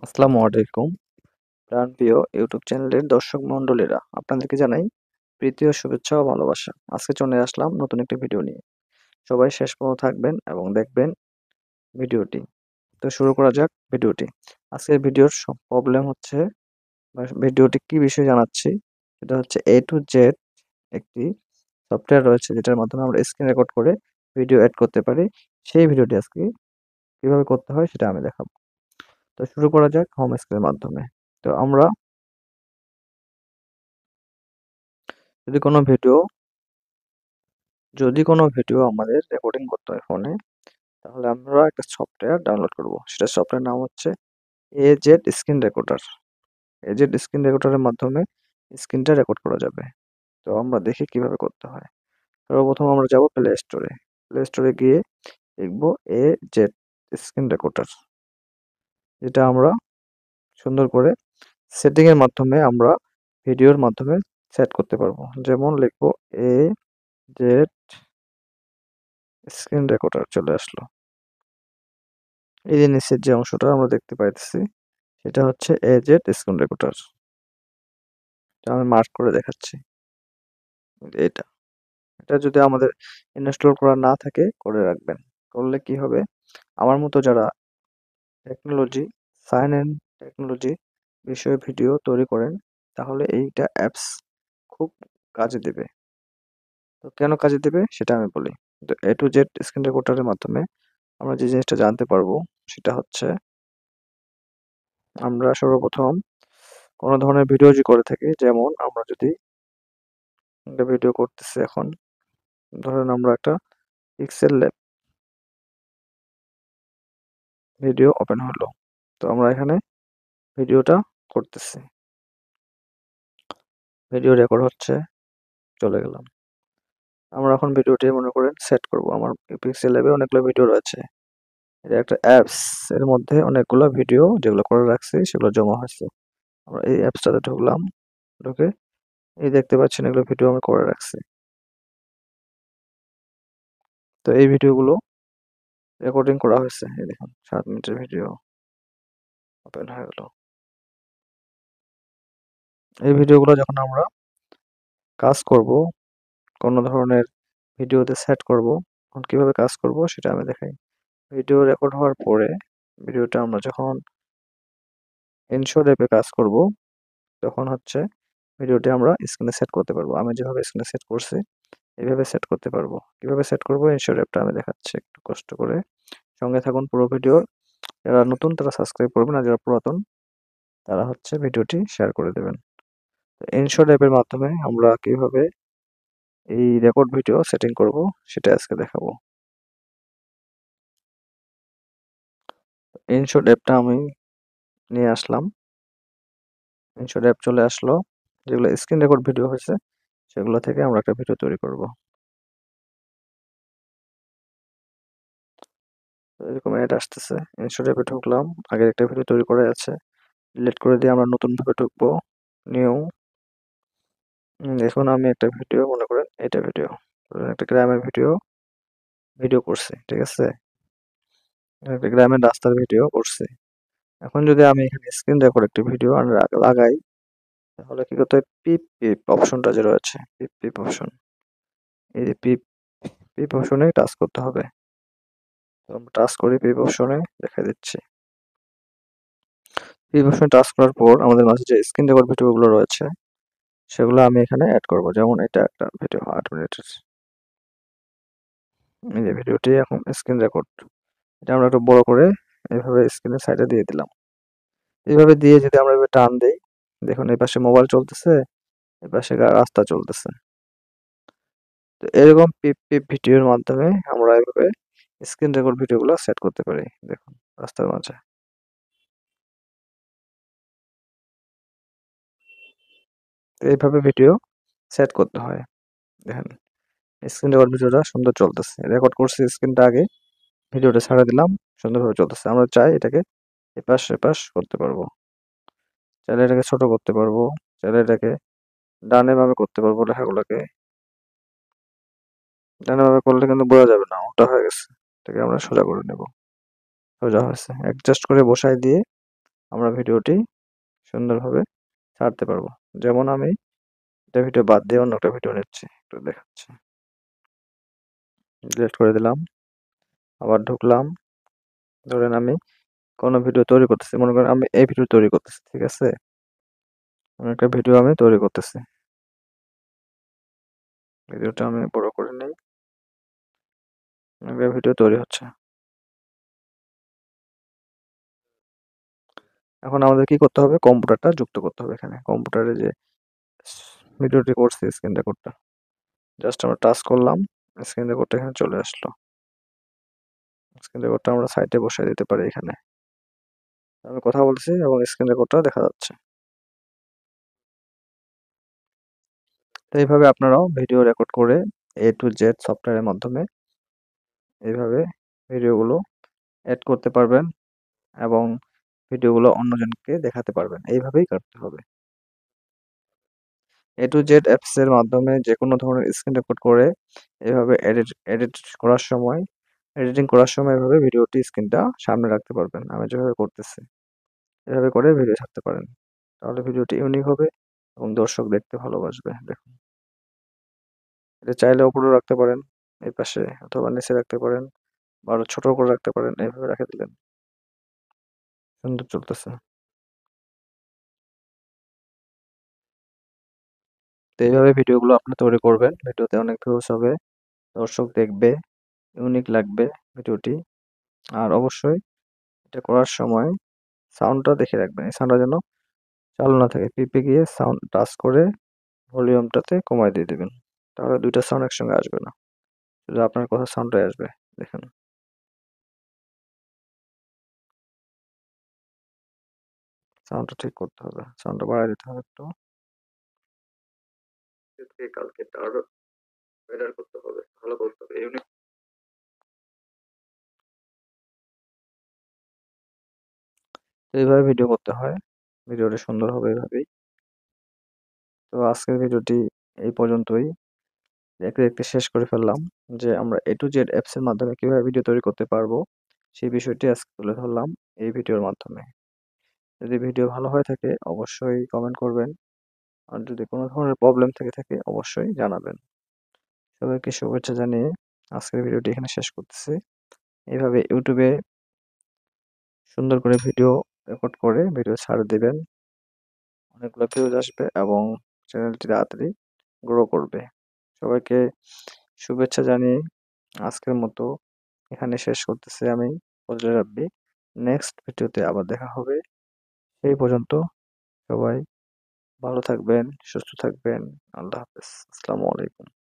আসসালামু আলাইকুম। প্রাণপ্রিয় ইউটিউব চ্যানেলের দর্শক মণ্ডলীরা, আপনাদেরকে জানাই প্রীতি ও শুভেচ্ছা ও ভালোবাসা। আজকে চলে আসলাম নতুন একটি ভিডিও নিয়ে। সবাই শেষ পর্যন্ত থাকবেন এবং দেখবেন ভিডিওটি। তো শুরু করা যাক ভিডিওটি। আজকের ভিডিওর প্রবলেম হচ্ছে বা ভিডিওটি কি বিষয়ে জানাচ্ছি, সেটা হচ্ছে A to Z একটি সফটওয়্যার রয়েছে যেটার মাধ্যমে আমরা স্ক্রিন রেকর্ড করে ভিডিও এড করতে পারি। সেই ভিডিওটি আজকে কিভাবে করতে হয় সেটা আমি দেখাবো। তো শুরু করা যাক হোম স্ক্রিনের মাধ্যমে। তো আমরা যদি কোনো ভিডিও যদি কোনো ভিডিও আমাদের রেকর্ডিং করতে হয় ফোনে, তাহলে আমরা একটা সফটওয়্যার ডাউনলোড করব। সেটার সফটওয়্যার নাম হচ্ছে AZ screen recorder. AZ screen রেকর্ডারের মাধ্যমে স্ক্রিনটা রেকর্ড করা যাবে। তো আমরা দেখি কিভাবে করতে হয়। সর্বপ্রথম আমরা যাব প্লে স্টোরে। প্লে স্টোরে গিয়ে লিখব AZ স্ক্রিন রেকর্ডার। যেটা আমরা সুন্দর করে সেটিং এর মাধ্যমে আমরা ভিডিওর মাধ্যমে সেট করতে পারবো। যেমন লিখব AZ স্ক্রিন রেকর্ডার, চলে আসলো। এই যে নিচের যে অংশটা আমরা দেখতে পাইতেছি সেটা হচ্ছে AZ স্ক্রিন রেকর্ডার। আমি মার্ক করে দেখাচ্ছি। এটা এটা যদি আমাদের ইনস্টল করা না থাকে করে রাখবেন। করলে কি হবে, আমার মতো যারা টেকনোলজি সায়েন্স এন্ড টেকনোলজি বিষয়ে ভিডিও তৈরি করেন, তাহলে এইটা অ্যাপস খুব কাজে দেবে। তো কেন কাজে দেবে সেটা আমি বলি। তো A to Z স্ক্রিন রেকর্ডারের মাধ্যমে আমরা যে জিনিসটা জানতে পারবো সেটা হচ্ছে, আমরা সর্বপ্রথম কোনো ধরনের ভিডিও যদি করে থাকি, যেমন আমরা যদি একটা ভিডিও করতেছি এখন, ধরেন আমরা একটা পিক্সেল ল্যাব ভিডিও ওপেন হলো। তো আমরা এখানে ভিডিওটা করতেছি, ভিডিও রেকর্ড হচ্ছে, চলে গেলাম। আমরা এখন ভিডিওটি মনে করেন সেট করব। আমার পিক্সেল ল্যাবে অনেকগুলো ভিডিও রয়েছে। এটা একটা অ্যাপস, এর মধ্যে অনেকগুলো ভিডিও যেগুলো করে রাখছি সেগুলো জমা হয়েছে। আমরা এই অ্যাপসটাতে ঢুকলাম, ঢুকে এই দেখতে পাচ্ছেন এগুলো ভিডিও আমি করে রাখছি। তো এই ভিডিওগুলো রেকর্ডিং করা হয়েছে। এই দেখুন 7 মিনিটের ভিডিও ওপেন হয়ে গেল। এই ভিডিওগুলো যখন আমরা কাজ করব, কোনো ধরনের ভিডিওতে সেট করব, তখন কিভাবে কাজ করব সেটা আমি দেখাই। ভিডিও রেকর্ড হওয়ার পরে ভিডিওটা আমরা যখন ইনশো অ্যাপে কাজ করব, তখন হচ্ছে ভিডিওটি আমরা স্ক্রিনে সেট করতে পারবো। আমি যেভাবে স্ক্রিনে সেট করছি এইভাবে সেট করতে পারবো। কিভাবে সেট করব ইনশো অ্যাপটা আমি দেখাচ্ছি, একটু কষ্ট করে সঙ্গে থাকুন পুরো ভিডিও। যারা নতুন তারা সাবস্ক্রাইব করবেন, আর যারা পুরাতন তারা হচ্ছে ভিডিওটি শেয়ার করে দেবেন। তো ইনশো অ্যাপের মাধ্যমে আমরা কিভাবে এই রেকর্ড ভিডিও সেটিং করব সেটা আজকে দেখাবো। ইনশো অ্যাপটা আমি নিয়ে আসলাম। ইনশো অ্যাপ চলে আসলো। যেগুলো স্ক্রিন রেকর্ড ভিডিও হয়েছে সেগুলো থেকে আমরা একটা ভিডিও তৈরি করব। তো এরকম অ্যাড আসতেছে। ইনশো অ্যাপে ঢুকলাম, আগের একটা ভিডিও তৈরি করে আছে, ডিলিট করে দিয়ে আমরা নতুন ভাবে ঢুকবো। নিউ। এখন আমি একটা ভিডিও মনে করেন, এটা ভিডিও একটা গ্রামের ভিডিও ভিডিও করছি, ঠিক আছে? একটা গ্রামের রাস্তার ভিডিও করছি। এখন যদি আমি এখানে স্ক্রিন রেকর্ড একটি ভিডিও লাগাই, তাহলে কি করতে হয়, পিপ পিপ অপশনটা যে রয়েছে, পিপ পিপ অপশন, এই যে পিপ পিপ অপশনে টাচ করতে হবে। তো আমরা টাচ করি পিপ অপশনে, দেখা দিচ্ছি। পিপ অপশনে টাচ করার পর আমাদের মাঝে যে স্ক্রিন রেকর্ড ভিডিওগুলো রয়েছে সেগুলো আমি এখানে অ্যাড করব। যেমন এটা একটা ভিডিও 8 মিনিটের, এই যে ভিডিওটি এখন স্ক্রিন রেকর্ড। এটা আমরা একটু বড় করে এইভাবে স্ক্রিনের সাইডে দিয়ে দিলাম। এইভাবে দিয়ে যদি আমরা এভাবে টান দেই, দেখুন এই পাশে মোবাইল চলতেছে, এই পাশে রাস্তা চলতেছে। তো এরকম পিপ পিপ ভিডিওর মাধ্যমে আমরা এভাবে স্ক্রিন রেকর্ড ভিডিওগুলো সেট করতে পারি। দেখুন রাস্তার মাঝে তো এইভাবে ভিডিও সেট করতে হয়। দেখেন স্ক্রিন রেকর্ড ভিডিওটা সুন্দর চলতেছে, রেকর্ড করছি স্ক্রিনটা আগে, ভিডিওটা ছেড়ে দিলাম, সুন্দরভাবে চলতেছে। আমরা চাই এটাকে এপাশ সেপাশ করতে পারবো, চাইলে এটাকে ছোট করতে পারবো, চাইলে এটাকে ডানে বামে করতে পারবো। লেখাগুলোকে ডানে বামে করলে কিন্তু বোঝা যাবে না, ওটা হয়ে গেছে। এটাকে আমরা সোজা করে নেব। সোজা হয়েছে, অ্যাডজাস্ট করে বসাই দিয়ে আমরা ভিডিওটি সুন্দরভাবে ছাড়তে পারবো। যেমন আমি একটা ভিডিও বাদ দিয়ে অন্য একটা ভিডিও নিচ্ছি, একটু দেখাচ্ছি। ডিলিট করে দিলাম, আবার ঢুকলাম। ধরেন আমি কোনো ভিডিও তৈরি করতেছি, মনে করেন আমি এই ভিডিও তৈরি করতেছি, ঠিক আছে? একটা ভিডিও আমি তৈরি করতেছি, ভিডিওটা আমি বড় করে নিই। ভিডিও তৈরি হচ্ছে। এখন আমাদের কি করতে হবে? কম্পিউটারটা যুক্ত করতে হবে এখানে। কম্পিউটারে যে ভিডিওটি করছি স্ক্রিন রেকর্ডটা, জাস্ট আমরা টাচ করলাম, স্ক্রিন রেকর্ডটা এখানে চলে আসলো। স্ক্রিন রেকর্ডটা আমরা সাইটে বসায় দিতে পারি এখানে। আমি কথা বলছি এবং স্ক্রিন রেকর্ডটা দেখা যাচ্ছে। তো এইভাবে আপনারাও ভিডিও রেকর্ড করে A to Z সফটওয়্যারের মাধ্যমে এইভাবে ভিডিওগুলো এড করতে পারবেন এবং ভিডিওগুলো অন্যজনকে দেখাতে পারবেন। এইভাবেই করতে হবে। A to Z অ্যাপস এর মাধ্যমে যেকোনো ধরনের স্ক্রিন রেকর্ড করে এভাবে এডিটিং করার সময় এভাবে ভিডিওটি স্ক্রিনটা সামনে রাখতে পারবেন। আমি যেভাবে করতেছি। এভাবে করে ভিডিও ছাড়তে পারেন। তাহলে ভিডিওটি ইউনিক হবে এবং দর্শক দেখতে ভালোবাসবে। দেখুন, এটা চাইলে উপরেও রাখতে পারেন, এই পাশে অথবা নিচে রাখতে পারেন বা আরো ছোট করে রাখতে পারেন। এইভাবে রেখে দিলেন। সুন্দর চলতেছে। তো এইভাবে ভিডিওগুলো আপনি তৈরি করবেন। ভিডিওতে অনেক ভিউজ হবে, দর্শক দেখবে, ইউনিক লাগবে ভিডিওটি। আর অবশ্যই এটা করার সময় সাউন্ডটা দেখে রাখবেন। এই সাউন্ডটা যেন চালু না থাকে। পিপে গিয়ে সাউন্ড টাচ করে ভলিউমটাতে কমায় দিয়ে দিবেন। তাহলে ২ টা সাউন্ড একসঙ্গে আসবে না। শুধু আপনার কথার সাউন্ডটাই আসবে। দেখেন, সাউন্ডটা ঠিক করতে হবে। সাউন্ডটা বাড়ায় দিতে হবে একটু। আজকে কালকেরটা আরো বেটার করতে হবে। ভালো করতে হবে। ইউনিক। এইভাবে ভিডিও করতে হয়। ভিডিওটা সুন্দর হবে এভাবেই। তো আজকের ভিডিওটি এই পর্যন্তই। দেখতে, দেখতে শেষ করে ফেললাম যে আমরা A to Z অ্যাপস এর মাধ্যমে কিভাবে ভিডিও তৈরি করতে পারবো, সেই বিষয়টি আজকে তুলে ধরলাম এই ভিডিওর মাধ্যমে। যদি ভিডিও ভালো হয়ে থাকে অবশ্যই কমেন্ট করবেন। আর যদি কোনো ধরনের প্রবলেম থেকে থাকে অবশ্যই জানাবেন। সবাইকে শুভেচ্ছা জানিয়ে আজকের ভিডিওটি এখানে শেষ করতেছি। এভাবে YouTube এ সুন্দর করে ভিডিও রেকর্ড করে ভিডিও ছাড় দিবেন। অনেকগুলো ভিউজ আসবে এবং চ্যানেলটি তাড়াতাড়ি গ্রো করবে। সবাইকে শুভেচ্ছা জানিয়ে আজকের মতো এখানে শেষ করতেছি আমি, ফজলে রাব্বি। নেক্সট ভিডিওতে আবার দেখা হবে। সেই পর্যন্ত সবাই ভালো থাকবেন, সুস্থ থাকবেন। আল্লাহ হাফেজ। আসসালামু আলাইকুম।